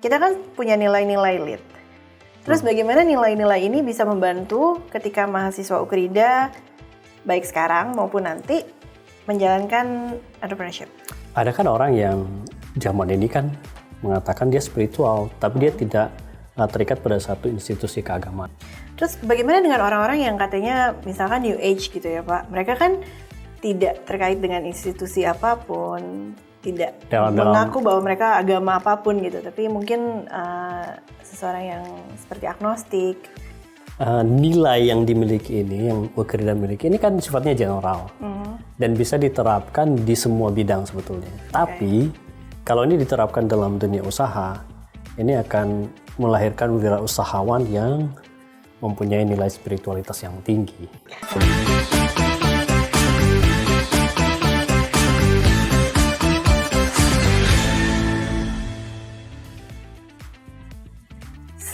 kita kan punya nilai-nilai LEED. Terus bagaimana nilai-nilai ini bisa membantu ketika mahasiswa Ukrida, baik sekarang maupun nanti, menjalankan entrepreneurship? Ada kan orang yang zaman ini kan mengatakan dia spiritual, tapi dia tidak terikat pada satu institusi keagamaan. Terus bagaimana dengan orang-orang yang katanya misalkan New Age gitu ya Pak? Mereka kan tidak terkait dengan institusi apapun, tidak mengaku bahwa mereka agama apapun gitu, tapi mungkin seseorang yang seperti agnostik. Nilai yang dimiliki ini, yang Ukrida miliki ini kan sifatnya general dan bisa diterapkan di semua bidang sebetulnya. Tapi kalau ini diterapkan dalam dunia usaha, ini akan melahirkan wirausahawan yang mempunyai nilai spiritualitas yang tinggi.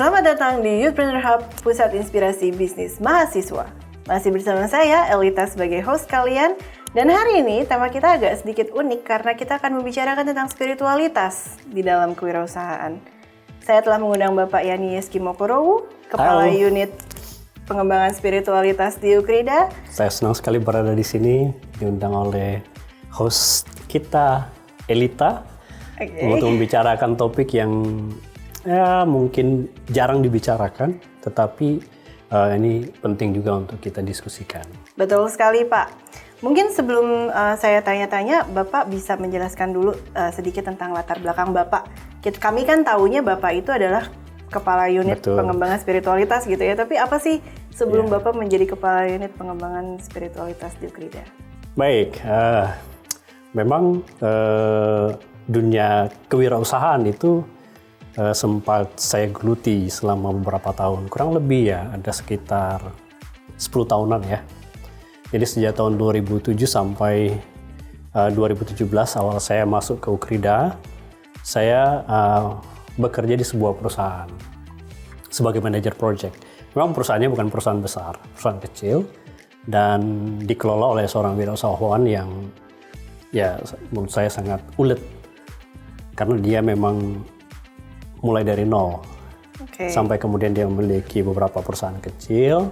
Selamat datang di Youthpreneur Hub, pusat inspirasi bisnis mahasiswa. Masih bersama saya, Elita, sebagai host kalian. Dan hari ini tema kita agak sedikit unik karena kita akan membicarakan tentang spiritualitas di dalam kewirausahaan. Saya telah mengundang Bapak Yani Yeski Mokorowu, Kepala Unit Pengembangan Spiritualitas di Ukrida. Saya senang sekali berada di sini, diundang oleh host kita, Elita, untuk membicarakan topik yang mungkin jarang dibicarakan, tetapi ini penting juga untuk kita diskusikan. Betul sekali Pak. Mungkin sebelum saya tanya-tanya, Bapak bisa menjelaskan dulu sedikit tentang latar belakang Bapak. Kami kan tahunya Bapak itu adalah Kepala Unit Pengembangan Spiritualitas gitu ya, tapi apa sih sebelum Bapak menjadi Kepala Unit Pengembangan Spiritualitas di Ukrida? Baik, memang dunia kewirausahaan itu sempat saya geluti selama beberapa tahun, kurang lebih ya ada sekitar 10 tahunan ya. Jadi sejak tahun 2007 sampai 2017 awal saya masuk ke Ukrida, saya bekerja di sebuah perusahaan sebagai manajer project. Memang perusahaannya bukan perusahaan besar, perusahaan kecil, dan dikelola oleh seorang wirausahawan yang ya menurut saya sangat ulet, karena dia memang mulai dari nol, sampai kemudian dia memiliki beberapa perusahaan kecil,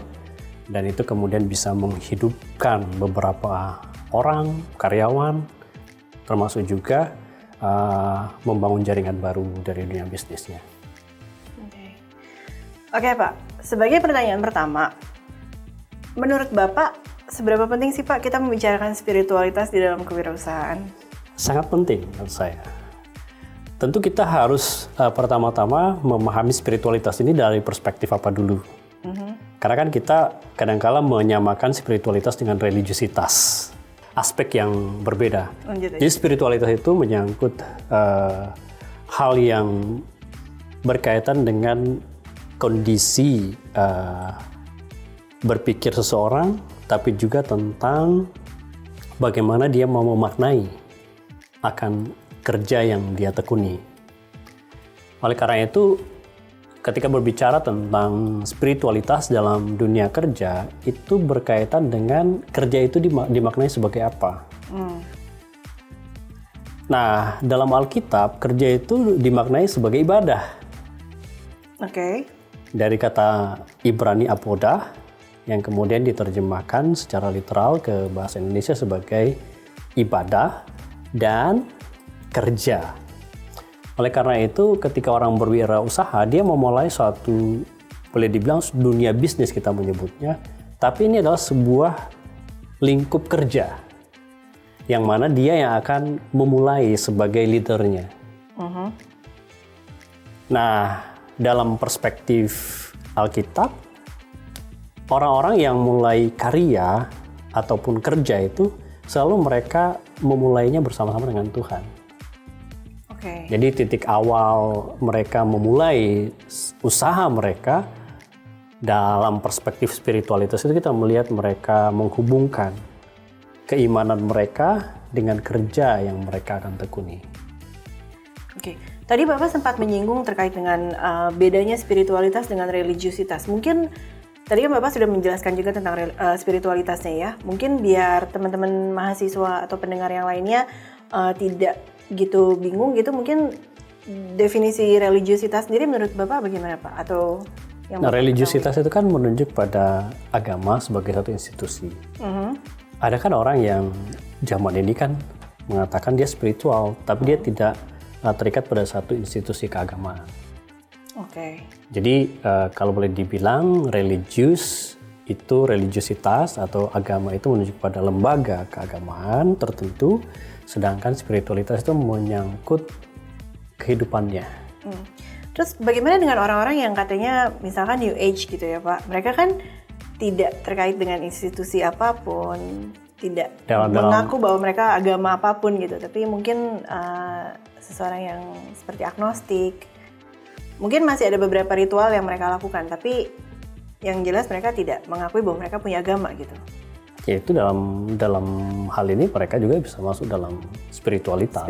dan itu kemudian bisa menghidupkan beberapa orang, karyawan, termasuk juga membangun jaringan baru dari dunia bisnisnya. Oke Pak, sebagai pertanyaan pertama, menurut Bapak, seberapa penting sih Pak kita membicarakan spiritualitas di dalam kewirausahaan? Sangat penting menurut saya. Tentu kita harus pertama-tama memahami spiritualitas ini dari perspektif apa dulu. Karena kan kita kadang-kala menyamakan spiritualitas dengan religiusitas, aspek yang berbeda. Jadi spiritualitas itu menyangkut hal yang berkaitan dengan kondisi berpikir seseorang, tapi juga tentang bagaimana dia mau memaknai akan kerja yang dia tekuni. Oleh karena itu, ketika berbicara tentang spiritualitas dalam dunia kerja, itu berkaitan dengan kerja itu dimaknai sebagai apa. Nah, dalam Alkitab, kerja itu dimaknai sebagai ibadah. Dari kata Ibrani apodah, yang kemudian diterjemahkan secara literal ke bahasa Indonesia sebagai ibadah dan kerja. Oleh karena itu, ketika orang berwirausaha, dia memulai suatu, boleh dibilang dunia bisnis kita menyebutnya, tapi ini adalah sebuah lingkup kerja, yang mana dia yang akan memulai sebagai leadernya. Nah, dalam perspektif Alkitab, orang-orang yang mulai karya ataupun kerja itu, selalu mereka memulainya bersama-sama dengan Tuhan. Jadi titik awal mereka memulai usaha mereka dalam perspektif spiritualitas itu, kita melihat mereka menghubungkan keimanan mereka dengan kerja yang mereka akan tekuni. Tadi Bapak sempat menyinggung terkait dengan bedanya spiritualitas dengan religiusitas. Mungkin tadi kan Bapak sudah menjelaskan juga tentang spiritualitasnya ya. Mungkin biar teman-teman mahasiswa atau pendengar yang lainnya tidak gitu bingung gitu, mungkin definisi religiusitas sendiri menurut Bapak bagaimana Pak? Atau yang Nah, Bapak religiusitas itu kan menunjuk pada agama sebagai satu institusi. Ada kan orang yang zaman ini kan mengatakan dia spiritual, tapi dia tidak terikat pada satu institusi keagamaan. Oke. Jadi kalau boleh dibilang religiusitas atau agama itu menunjuk pada lembaga keagamaan tertentu, sedangkan spiritualitas itu menyangkut kehidupannya. Terus bagaimana dengan orang-orang yang katanya misalkan New Age gitu ya Pak? Mereka kan tidak terkait dengan institusi apapun, tidak mengaku bahwa mereka agama apapun gitu, tapi mungkin seseorang yang seperti agnostik, mungkin masih ada beberapa ritual yang mereka lakukan, tapi yang jelas mereka tidak mengakui bahwa mereka punya agama gitu. Yaitu dalam hal ini mereka juga bisa masuk dalam spiritualitas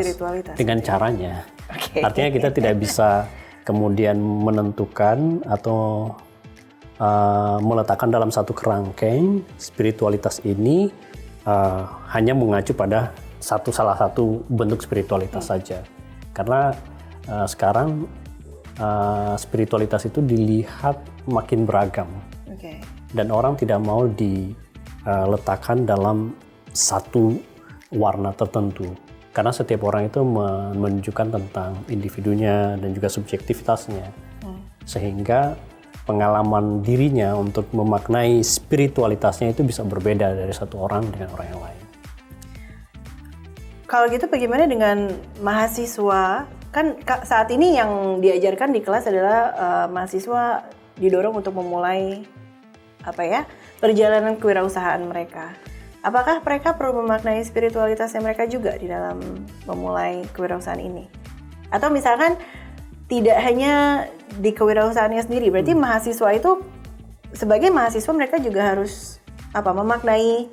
dengan caranya. Okay. Artinya kita tidak bisa kemudian menentukan atau meletakkan dalam satu kerangkeng spiritualitas ini hanya mengacu pada salah satu bentuk spiritualitas saja. Karena sekarang spiritualitas itu dilihat makin beragam. Okay. Dan orang tidak mau diletakkan dalam satu warna tertentu. Karena setiap orang itu menunjukkan tentang individunya dan juga subjektivitasnya. Sehingga pengalaman dirinya untuk memaknai spiritualitasnya itu bisa berbeda dari satu orang dengan orang yang lain. Kalau gitu bagaimana dengan mahasiswa? Kan saat ini yang diajarkan di kelas adalah mahasiswa didorong untuk memulai perjalanan kewirausahaan mereka. Apakah mereka perlu memaknai spiritualitasnya mereka juga di dalam memulai kewirausahaan ini? Atau misalkan tidak hanya di kewirausahaannya sendiri, berarti mahasiswa itu sebagai mahasiswa mereka juga harus memaknai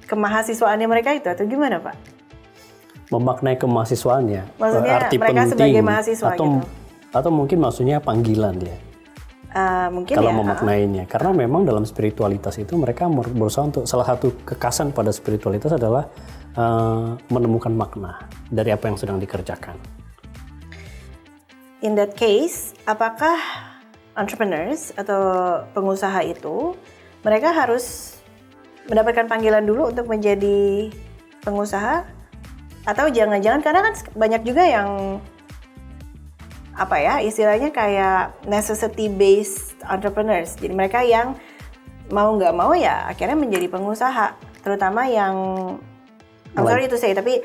kemahasiswaannya mereka itu, atau gimana Pak? Memaknai kemahasiswaannya, maksudnya arti mereka penting sebagai mahasiswa atau mungkin maksudnya panggilan dia. Mungkin kalau ya, memaknainya, karena memang dalam spiritualitas itu mereka berusaha untuk salah satu kekasan pada spiritualitas adalah menemukan makna dari apa yang sedang dikerjakan. In that case, apakah entrepreneurs atau pengusaha itu mereka harus mendapatkan panggilan dulu untuk menjadi pengusaha? Atau jangan-jangan karena kan banyak juga yang istilahnya kayak necessity based entrepreneurs. Jadi mereka yang mau nggak mau ya akhirnya menjadi pengusaha, terutama yang sorry itu saya tapi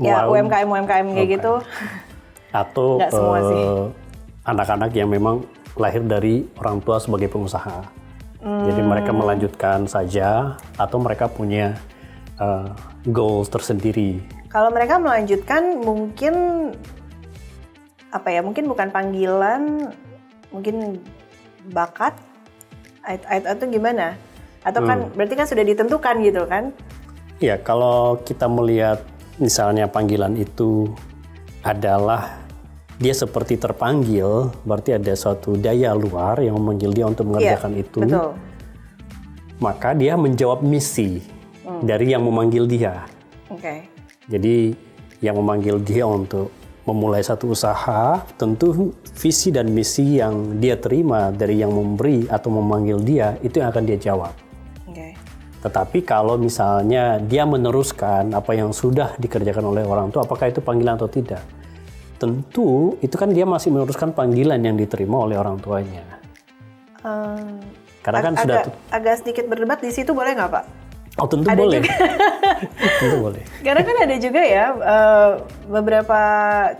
ya UMKM kayak gitu. Atau nggak semua sih. Anak-anak yang memang lahir dari orang tua sebagai pengusaha. Jadi mereka melanjutkan saja atau mereka punya goals tersendiri. Kalau mereka melanjutkan mungkin mungkin bukan panggilan, mungkin bakat atau gimana? Atau kan berarti kan sudah ditentukan gitu kan? Ya, kalau kita melihat misalnya panggilan itu adalah dia seperti terpanggil, berarti ada suatu daya luar yang memanggil dia untuk mengerjakan itu. Betul. Maka dia menjawab misi dari yang memanggil dia. Okay. Jadi yang memanggil dia untuk memulai satu usaha, tentu visi dan misi yang dia terima dari yang memberi atau memanggil dia, itu yang akan dia jawab. Okay. Tetapi kalau misalnya dia meneruskan apa yang sudah dikerjakan oleh orang tua, apakah itu panggilan atau tidak? Tentu itu kan dia masih meneruskan panggilan yang diterima oleh orang tuanya. Karena kan agak sedikit berdebat di situ, boleh nggak Pak? Oh tentu ada boleh. Tentu boleh. Karena kan ada juga ya beberapa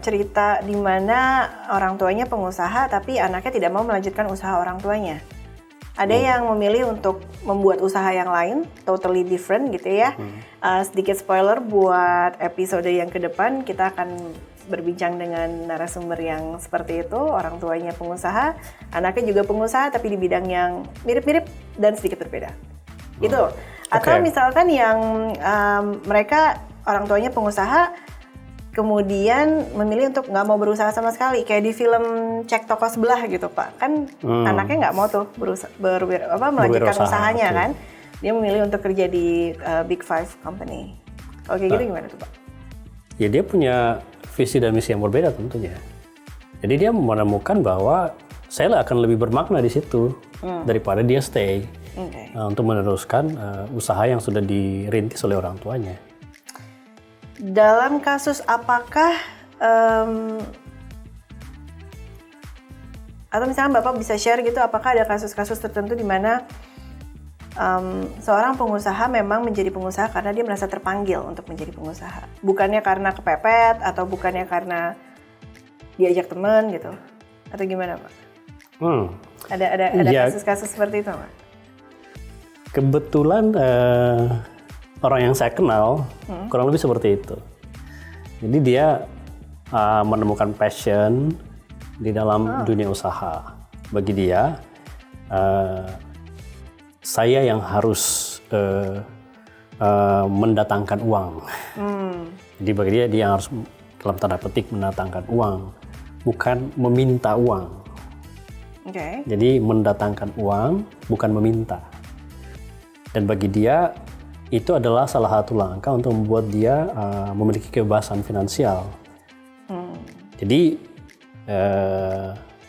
cerita di mana orang tuanya pengusaha tapi anaknya tidak mau melanjutkan usaha orang tuanya. Ada yang memilih untuk membuat usaha yang lain, totally different gitu ya. Sedikit spoiler buat episode yang ke depan, kita akan berbincang dengan narasumber yang seperti itu, orang tuanya pengusaha, anaknya juga pengusaha tapi di bidang yang mirip-mirip dan sedikit berbeda. Gitu. Atau misalkan yang mereka orang tuanya pengusaha kemudian memilih untuk nggak mau berusaha sama sekali, kayak di film Cek Toko Sebelah gitu Pak, kan anaknya nggak mau tuh melanjutkan usahanya kan, dia memilih untuk kerja di Big Five company. Kalau kayak gitu gimana tuh Pak? Ya dia punya visi dan misi yang berbeda tentunya. Jadi dia menemukan bahwa saya akan lebih bermakna di situ daripada dia stay untuk meneruskan usaha yang sudah dirintis oleh orang tuanya. Dalam kasus apakah atau misalnya Bapak bisa share gitu, apakah ada kasus-kasus tertentu di mana seorang pengusaha memang menjadi pengusaha karena dia merasa terpanggil untuk menjadi pengusaha, bukannya karena kepepet atau bukannya karena diajak teman gitu, atau gimana Pak? Ada kasus-kasus seperti itu Pak? Kebetulan orang yang saya kenal kurang lebih seperti itu. Jadi dia menemukan passion di dalam dunia usaha. Bagi dia, saya yang harus mendatangkan uang. Jadi bagi dia yang harus dalam tanda petik mendatangkan uang, bukan meminta uang. Jadi mendatangkan uang, bukan meminta. Dan bagi dia, itu adalah salah satu langkah untuk membuat dia memiliki kebebasan finansial. Jadi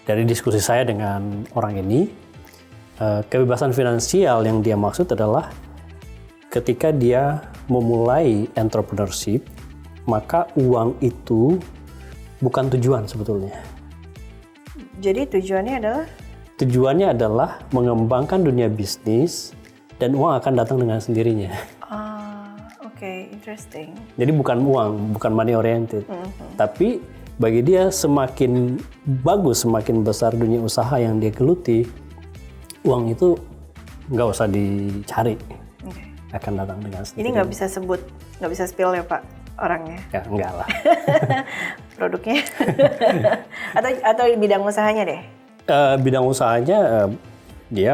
dari diskusi saya dengan orang ini, kebebasan finansial yang dia maksud adalah ketika dia memulai entrepreneurship, maka uang itu bukan tujuan sebetulnya. Jadi tujuannya adalah mengembangkan dunia bisnis dan uang akan datang dengan sendirinya. Interesting. Jadi bukan uang, bukan money oriented. Tapi bagi dia semakin bagus, semakin besar dunia usaha yang dia geluti, uang itu nggak usah dicari, akan datang dengan sendirinya. Ini nggak bisa spill ya Pak orangnya? Ya enggak lah. Produknya? atau bidang usahanya deh? Bidang usahanya dia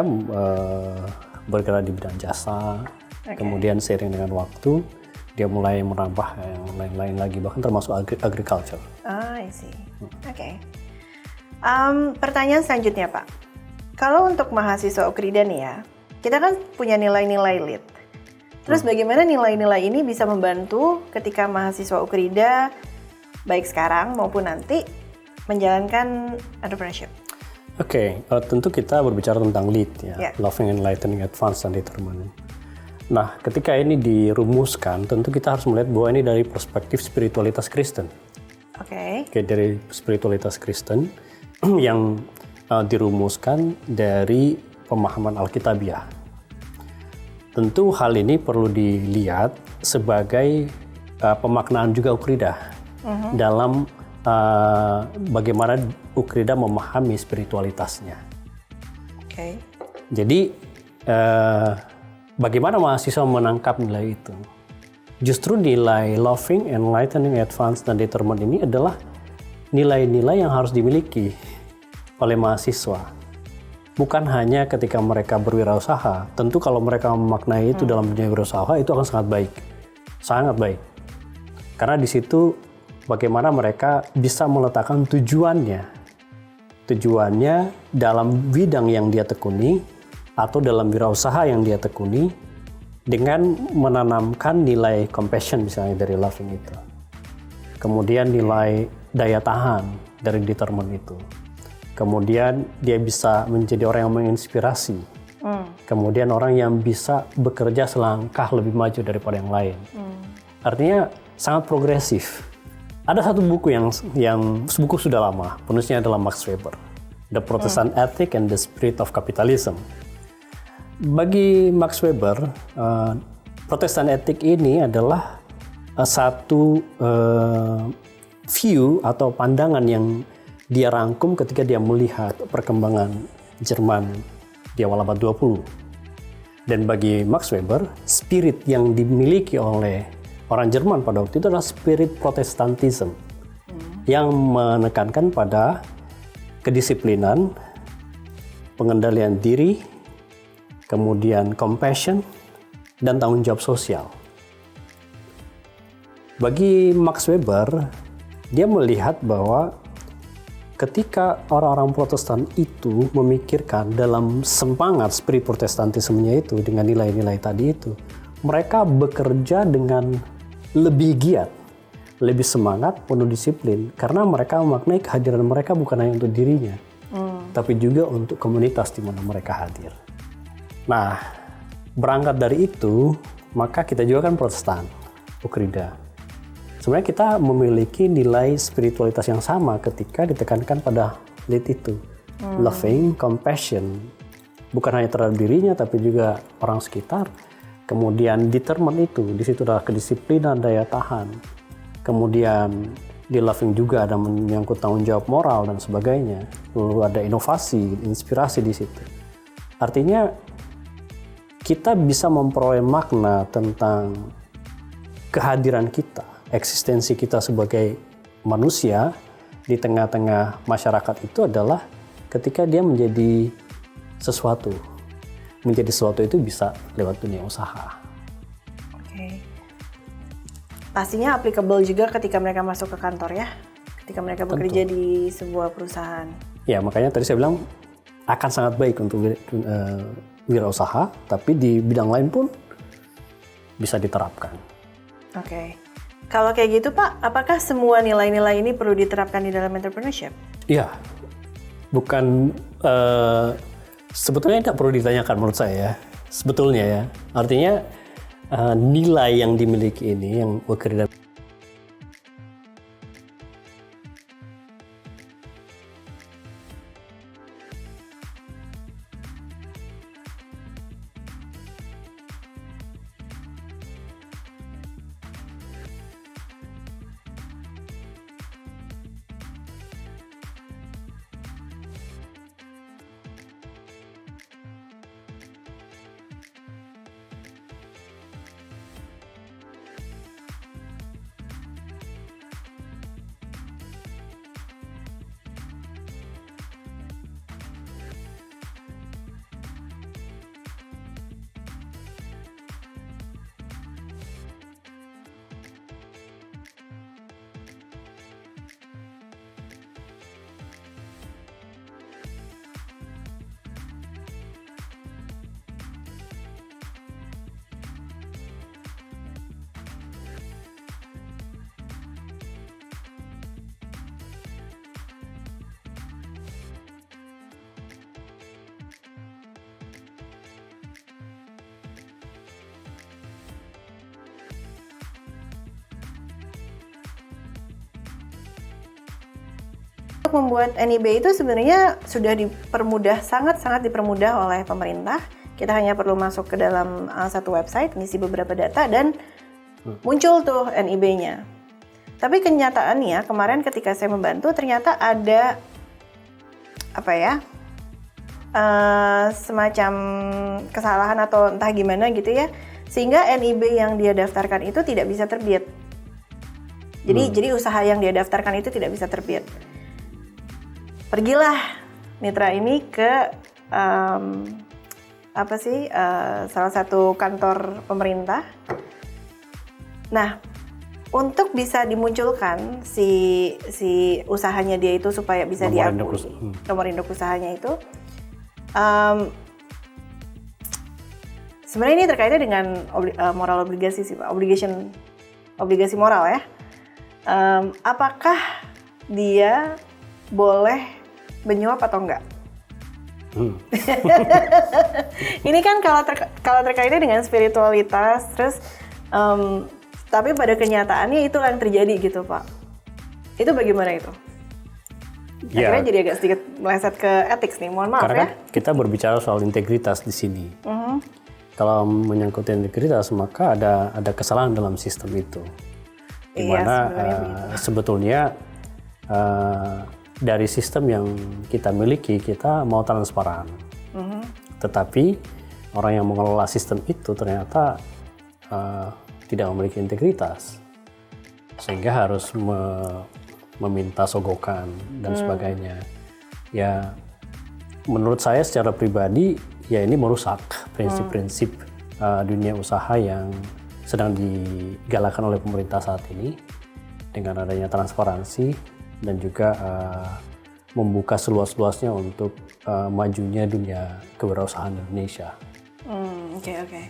bergerak di bidang jasa, kemudian seiring dengan waktu dia mulai merambah yang lain-lain lagi, bahkan termasuk agriculture. I see. Pertanyaan selanjutnya Pak, kalau untuk mahasiswa Ukrida nih ya, kita kan punya nilai-nilai LEAD. Terus bagaimana nilai-nilai ini bisa membantu ketika mahasiswa Ukrida baik sekarang maupun nanti menjalankan entrepreneurship? Tentu kita berbicara tentang LEAD ya, Loving, Enlightening, Advance, and Determining. Nah, ketika ini dirumuskan, tentu kita harus melihat bahwa ini dari perspektif spiritualitas Kristen. Dari spiritualitas Kristen yang dirumuskan dari pemahaman Alkitabiah. Tentu hal ini perlu dilihat sebagai pemaknaan juga Ukrida dalam bagaimana Ukrida memahami spiritualitasnya. Jadi bagaimana mahasiswa menangkap nilai itu? Justru nilai Loving, Enlightening, Advance, dan Determined ini adalah nilai-nilai yang harus dimiliki oleh mahasiswa. Bukan hanya ketika mereka berwirausaha. Tentu kalau mereka memaknai itu dalam dunia wirausaha, itu akan sangat baik. Sangat baik. Karena di situ bagaimana mereka bisa meletakkan tujuannya. Tujuannya dalam bidang yang dia tekuni atau dalam wirausaha yang dia tekuni dengan menanamkan nilai compassion misalnya dari Loving itu. Kemudian nilai daya tahan dari Determined itu. Kemudian dia bisa menjadi orang yang menginspirasi. Kemudian orang yang bisa bekerja selangkah lebih maju daripada yang lain. Artinya sangat progresif. Ada satu buku yang buku sudah lama, penulisnya adalah Max Weber, The Protestant Ethic and the Spirit of Capitalism. Bagi Max Weber, Protestant Ethic ini adalah satu view atau pandangan yang dia rangkum ketika dia melihat perkembangan Jerman di awal abad 20. Dan bagi Max Weber, spirit yang dimiliki oleh orang Jerman pada waktu itu adalah spirit Protestantism yang menekankan pada kedisiplinan, pengendalian diri, kemudian compassion, dan tanggung jawab sosial. Bagi Max Weber, dia melihat bahwa ketika orang-orang Protestan itu memikirkan dalam semangat spirit Protestantismenya itu dengan nilai-nilai tadi itu, mereka bekerja dengan lebih giat, lebih semangat, penuh disiplin, karena mereka memaknai kehadiran mereka bukan hanya untuk dirinya, tapi juga untuk komunitas di mana mereka hadir. Nah, berangkat dari itu, maka kita juga kan Protestan, Ukrida. Sebenarnya kita memiliki nilai spiritualitas yang sama ketika ditekankan pada lead itu. Loving, compassion, bukan hanya terhadap dirinya, tapi juga orang sekitar. Kemudian determine itu, di situ ada kedisiplinan, daya tahan. Kemudian di loving juga ada menyangkut tanggung jawab moral dan sebagainya. Lalu ada inovasi, inspirasi di situ. Artinya kita bisa memperoleh makna tentang kehadiran kita, eksistensi kita sebagai manusia di tengah-tengah masyarakat itu adalah ketika dia menjadi sesuatu. Menjadi sesuatu itu bisa lewat dunia usaha. Oke. Pastinya applicable juga ketika mereka masuk ke kantor ya, ketika mereka bekerja di sebuah perusahaan. Ya, makanya tadi saya bilang akan sangat baik untuk wirausaha, tapi di bidang lain pun bisa diterapkan. Oke. Kalau kayak gitu Pak, apakah semua nilai-nilai ini perlu diterapkan di dalam entrepreneurship? Iya, bukan sebetulnya tidak perlu ditanyakan menurut saya ya. Sebetulnya ya, artinya nilai yang dimiliki ini yang bekerja Untuk membuat NIB itu sebenarnya sudah dipermudah, sangat-sangat dipermudah oleh pemerintah. Kita hanya perlu masuk ke dalam satu website, ngisi beberapa data, dan muncul tuh NIB-nya. Tapi kenyataannya kemarin ketika saya membantu ternyata ada semacam kesalahan atau entah gimana gitu ya, sehingga NIB yang dia daftarkan itu tidak bisa terbit. Jadi usaha yang dia daftarkan itu tidak bisa terbit. Pergilah mitra ini ke salah satu kantor pemerintah. Nah, untuk bisa dimunculkan si usahanya dia itu supaya bisa diakui nomor induk usahanya itu, sebenarnya ini terkaitnya dengan moral obligasi sih Pak, obligasi moral ya. Apakah dia boleh menyuap atau enggak? Ini kan kalau terkaitnya dengan spiritualitas, terus tapi pada kenyataannya itu yang terjadi gitu Pak. Itu bagaimana itu? Akhirnya jadi agak sedikit meleset ke etik nih, mohon maaf karena ya. Karena kita berbicara soal integritas di sini. Kalau menyangkut integritas, maka ada kesalahan dalam sistem itu. Di mana sebetulnya dari sistem yang kita miliki, kita mau transparan. Tetapi orang yang mengelola sistem itu ternyata tidak memiliki integritas, sehingga harus meminta sogokan dan sebagainya. Ya, menurut saya secara pribadi, ya ini merusak prinsip-prinsip dunia usaha yang sedang digalakkan oleh pemerintah saat ini dengan adanya transparansi dan juga membuka seluas-luasnya untuk majunya dunia kewirausahaan Indonesia. Oke.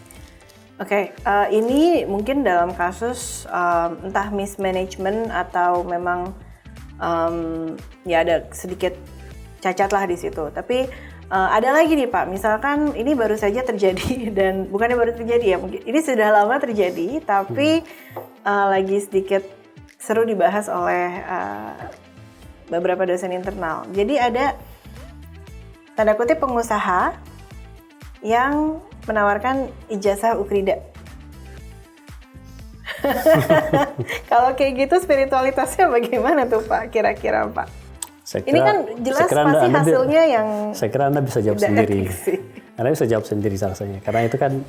Oke, ini mungkin dalam kasus entah mismanagement atau memang ya ada sedikit cacat lah di situ. Tapi ada lagi nih Pak, misalkan ini baru saja terjadi dan bukannya baru terjadi ya, mungkin ini sudah lama terjadi, tapi lagi sedikit seru dibahas oleh beberapa dosen internal. Jadi ada tanda kutip pengusaha yang menawarkan ijazah ukrida. Kalau kayak gitu spiritualitasnya bagaimana tuh Pak? Kira-kira Pak? Ini kan jelas pasti hasilnya yang... Saya kira Anda bisa jawab sendiri. Anda bisa jawab sendiri rasanya. Karena itu kan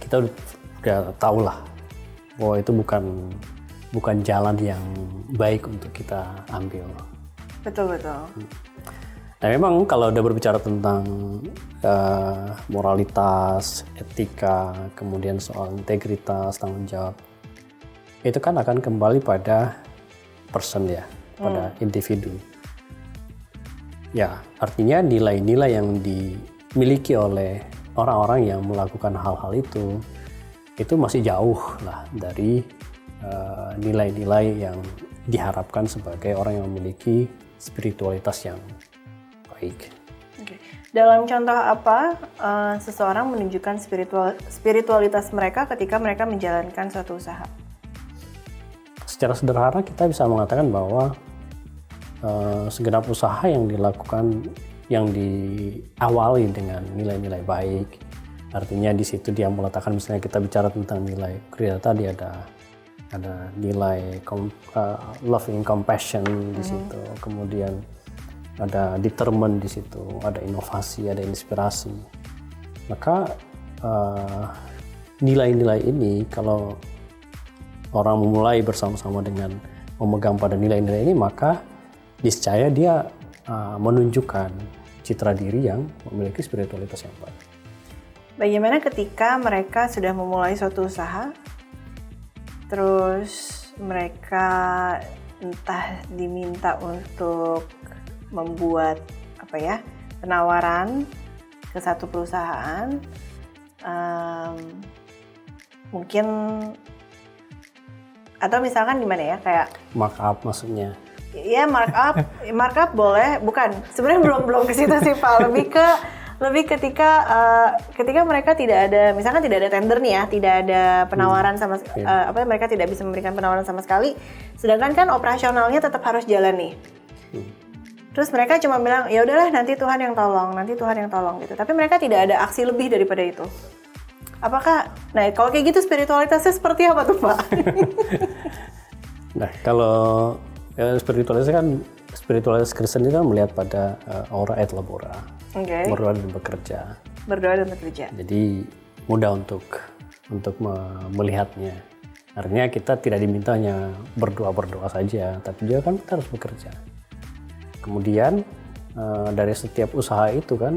kita udah tahu lah bahwa itu bukan jalan yang baik untuk kita ambil. Betul-betul. Nah memang kalau udah berbicara tentang moralitas, etika, kemudian soal integritas, tanggung jawab, itu kan akan kembali pada person ya, pada individu. Ya, artinya nilai-nilai yang dimiliki oleh orang-orang yang melakukan hal-hal itu masih jauh lah dari nilai-nilai yang diharapkan sebagai orang yang memiliki spiritualitas yang baik. Okay. Dalam contoh apa seseorang menunjukkan spiritualitas mereka ketika mereka menjalankan suatu usaha? Secara sederhana kita bisa mengatakan bahwa segenap usaha yang dilakukan, yang diawali dengan nilai-nilai baik, artinya di situ dia meletakkan, misalnya kita bicara tentang nilai Kriyada tadi ada nilai loving compassion di situ, kemudian ada determined di situ, ada inovasi, ada inspirasi. Maka nilai-nilai ini kalau orang memulai bersama-sama dengan memegang pada nilai-nilai ini, maka niscaya dia menunjukkan citra diri yang memiliki spiritualitas yang baik. Bagaimana ketika mereka sudah memulai suatu usaha, terus mereka entah diminta untuk membuat penawaran ke satu perusahaan, mungkin atau misalkan gimana ya, kayak markup maksudnya. Ya markup boleh, bukan, sebenarnya belum ke situ sih Pak, lebih ketika mereka tidak ada tender nih ya, tidak ada penawaran sama mereka tidak bisa memberikan penawaran sama sekali, sedangkan kan operasionalnya tetap harus jalan nih. Terus mereka cuma bilang, ya udahlah nanti Tuhan yang tolong gitu. Tapi mereka tidak ada aksi lebih daripada itu. Apakah, nah kalau kayak gitu spiritualitasnya seperti apa tuh Pak? Nah kalau spiritualitas Kristen itu kan melihat pada ora et labora, berdoa dan bekerja. Jadi mudah untuk melihatnya. Artinya kita tidak diminta hanya berdoa saja, tapi juga kan kita harus bekerja. Kemudian dari setiap usaha itu kan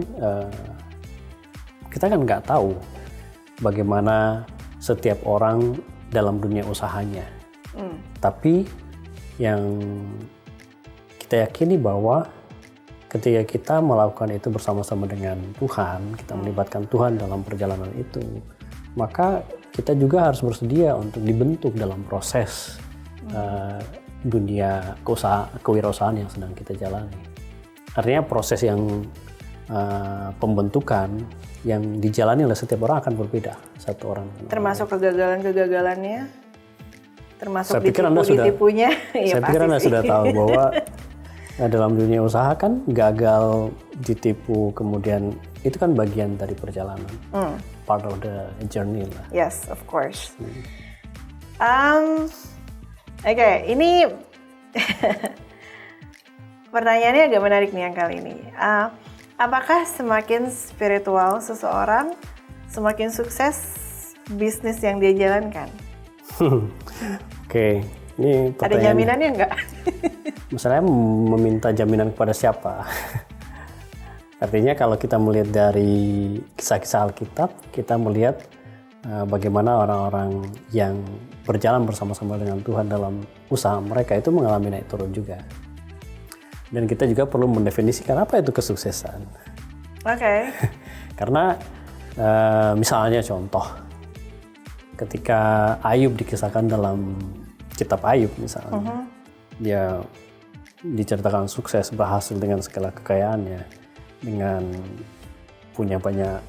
kita kan nggak tahu bagaimana setiap orang dalam dunia usahanya. Tapi yang kita yakini bahwa ketika kita melakukan itu bersama-sama dengan Tuhan, kita melibatkan Tuhan dalam perjalanan itu, maka kita juga harus bersedia untuk dibentuk dalam proses dunia kewirausahaan yang sedang kita jalani. Artinya proses yang pembentukan yang dijalani oleh setiap orang akan berbeda satu orang. Termasuk kegagalan-kegagalannya, termasuk ditipunya. Saya pikir Anda sudah tahu bahwa dalam dunia usaha kan gagal, ditipu, kemudian itu kan bagian dari perjalanan, part of the journey lah. Yes, of course. Oke, ini pertanyaannya agak menarik nih yang kali ini. Apakah semakin spiritual seseorang, semakin sukses bisnis yang dia jalankan? Oke, ini pertanyaan. Ada jaminannya nggak? Masalahnya meminta jaminan kepada siapa? Artinya kalau kita melihat dari kisah-kisah Alkitab, kita melihat bagaimana orang-orang yang berjalan bersama-sama dengan Tuhan dalam usaha mereka itu mengalami naik turun juga. Dan kita juga perlu mendefinisikan apa itu kesuksesan. Oke. Karena misalnya contoh, ketika Ayub dikisahkan dalam kitab Ayub misalnya, dia diceritakan sukses, berhasil dengan segala kekayaannya, dengan punya banyak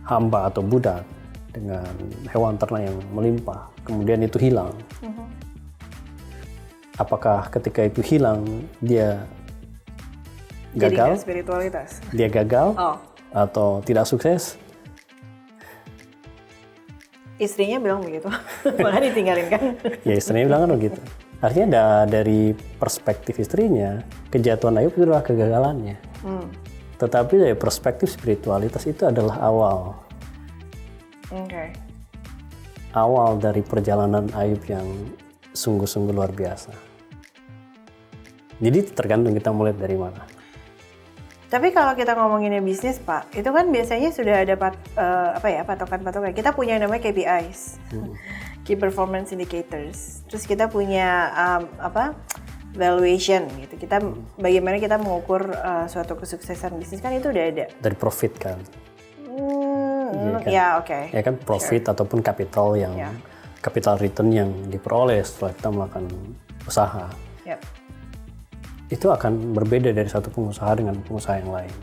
hamba atau budak, dengan hewan ternak yang melimpah, kemudian itu hilang. Apakah ketika itu hilang dia gagal? Jadi spiritualitas. Dia gagal atau tidak sukses? Istrinya bilang begitu, malah ditinggalin kan? Ya istrinya bilang kan begitu. Artinya dari perspektif istrinya, kejatuhan Ayub itu adalah kegagalannya. Tetapi dari perspektif spiritualitas itu adalah awal. Awal dari perjalanan Ayub yang sungguh-sungguh luar biasa. Jadi tergantung kita mulai dari mana. Tapi kalau kita ngomonginnya bisnis, Pak, itu kan biasanya sudah ada patokan-patokan. Kita punya yang namanya KPIs, Key Performance Indicators. Terus kita punya valuation gitu. Bagaimana kita mengukur suatu kesuksesan bisnis kan itu udah ada. Dari profit kan. Ya, oke. Ya kan profit ataupun capital capital return yang diperoleh setelah kita melakukan usaha. Yep. Itu akan berbeda dari satu pengusaha dengan pengusaha yang lain.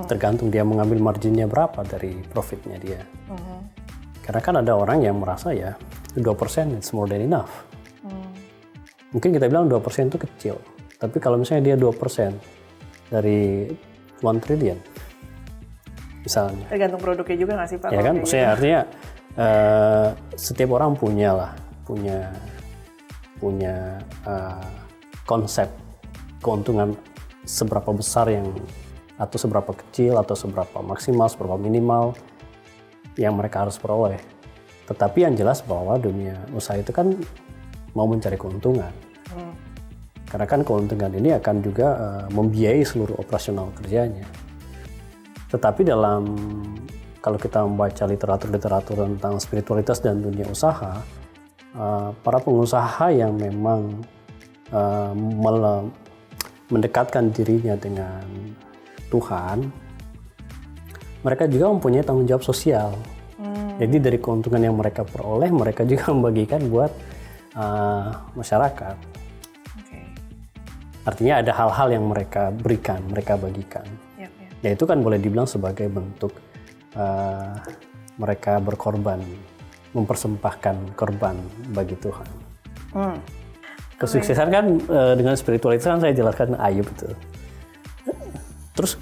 Tergantung dia mengambil marginnya berapa dari profitnya dia. Karena kan ada orang yang merasa ya 2% it's more than enough. Mungkin kita bilang 2% itu kecil. Tapi kalau misalnya dia 2% dari 1 trillion misalnya. Tergantung produknya juga nggak sih Pak? Ya kan, maksudnya gitu. artinya setiap orang punya konsep keuntungan seberapa besar atau seberapa kecil atau seberapa maksimal, seberapa minimal yang mereka harus peroleh. Tetapi yang jelas bahwa dunia usaha itu kan mau mencari keuntungan. Karena kan keuntungan ini akan juga membiayai seluruh operasional kerjanya. Tetapi kalau kita membaca literatur tentang spiritualitas dan dunia usaha, para pengusaha yang memang mendekatkan dirinya dengan Tuhan, mereka juga mempunyai tanggung jawab sosial. Jadi dari keuntungan yang mereka peroleh, mereka juga membagikan buat masyarakat. Artinya ada hal-hal yang mereka berikan, mereka bagikan. Ya itu kan boleh dibilang sebagai bentuk mereka berkorban, mempersembahkan korban bagi Tuhan. Kesuksesan kan dengan spiritualitas kan saya jelaskan Ayub itu. Terus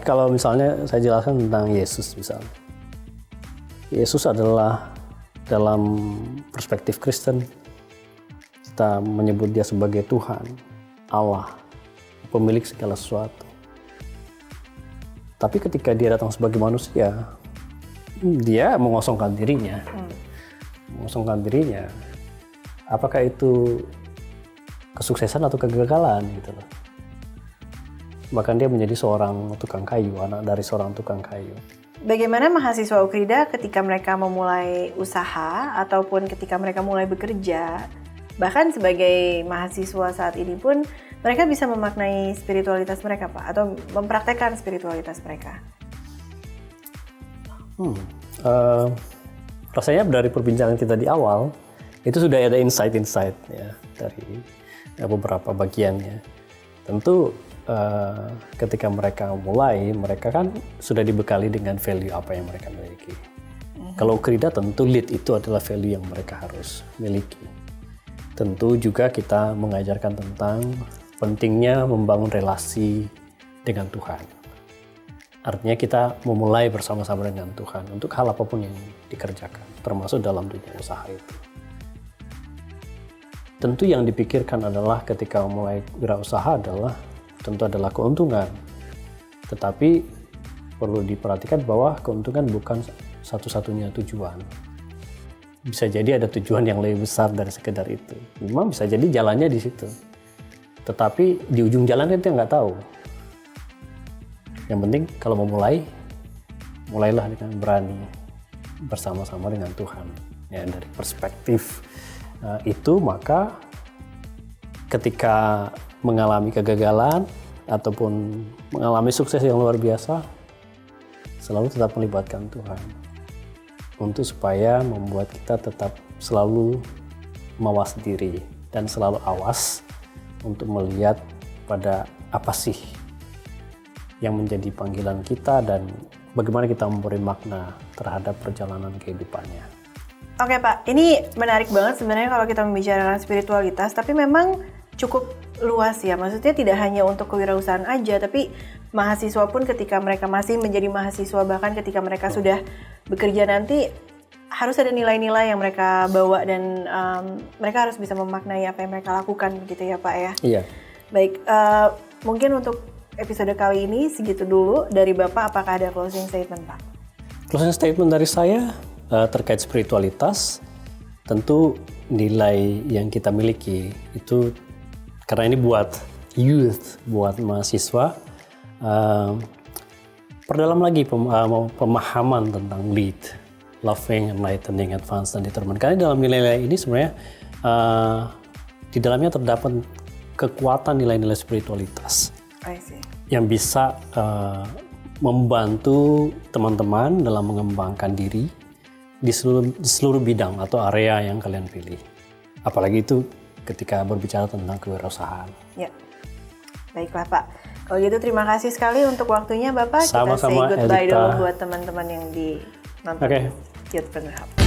kalau misalnya saya jelaskan tentang Yesus misalnya. Yesus adalah dalam perspektif Kristen kita menyebut dia sebagai Tuhan, Allah, pemilik segala sesuatu. Tapi ketika dia datang sebagai manusia, dia mengosongkan dirinya. Mengosongkan dirinya. Apakah itu kesuksesan atau kegagalan gitu loh. Bahkan dia menjadi seorang tukang kayu, anak dari seorang tukang kayu. Bagaimana mahasiswa Ukrida ketika mereka memulai usaha ataupun ketika mereka mulai bekerja, bahkan sebagai mahasiswa saat ini pun mereka bisa memaknai spiritualitas mereka Pak, atau mempraktekkan spiritualitas mereka? Rasanya dari perbincangan kita di awal, itu sudah ada insight-insight ya dari beberapa bagiannya. Tentu ketika mereka mulai, mereka kan sudah dibekali dengan value apa yang mereka miliki. Kalau Ukrida tentu lead itu adalah value yang mereka harus miliki. Tentu juga kita mengajarkan tentang pentingnya membangun relasi dengan Tuhan. Artinya kita memulai bersama-sama dengan Tuhan untuk hal apapun yang dikerjakan, termasuk dalam dunia usaha itu. Tentu yang dipikirkan adalah ketika mulai wirausaha tentu adalah keuntungan. Tetapi perlu diperhatikan bahwa keuntungan bukan satu-satunya tujuan. Bisa jadi ada tujuan yang lebih besar dari sekedar itu. Memang bisa jadi jalannya di situ. Tetapi di ujung jalan kita nggak tahu. Yang penting kalau mau mulailah dengan berani bersama-sama dengan Tuhan. Ya, dari perspektif itu maka ketika mengalami kegagalan ataupun mengalami sukses yang luar biasa, selalu tetap melibatkan Tuhan. untuk supaya membuat kita tetap selalu mawas diri dan selalu awas untuk melihat pada apa sih yang menjadi panggilan kita dan bagaimana kita memberi makna terhadap perjalanan kehidupannya. Oke Pak, ini menarik banget sebenarnya kalau kita membicarakan spiritualitas, tapi memang cukup luas ya. Maksudnya tidak hanya untuk kewirausahaan aja, tapi mahasiswa pun ketika mereka masih menjadi mahasiswa, bahkan ketika mereka sudah bekerja nanti, harus ada nilai-nilai yang mereka bawa dan mereka harus bisa memaknai apa yang mereka lakukan begitu ya Pak ya? Iya. Baik, mungkin untuk episode kali ini segitu dulu. Dari Bapak, apakah ada closing statement Pak? Closing statement dari saya terkait spiritualitas, tentu nilai yang kita miliki itu, karena ini buat youth, buat mahasiswa, perdalam lagi pemahaman tentang lead, loving, enlightening, advance, dan determined. Karena dalam nilai-nilai ini sebenarnya di dalamnya terdapat kekuatan nilai-nilai spiritualitas yang bisa membantu teman-teman dalam mengembangkan diri di seluruh bidang atau area yang kalian pilih. Apalagi itu ketika berbicara tentang kewirausahaan. Ya, baiklah Pak. Kalau gitu terima kasih sekali untuk waktunya Bapak. Sama-sama, kita say goodbye Elita. dulu buat teman-teman yang di nonton Youthpreneur Hub.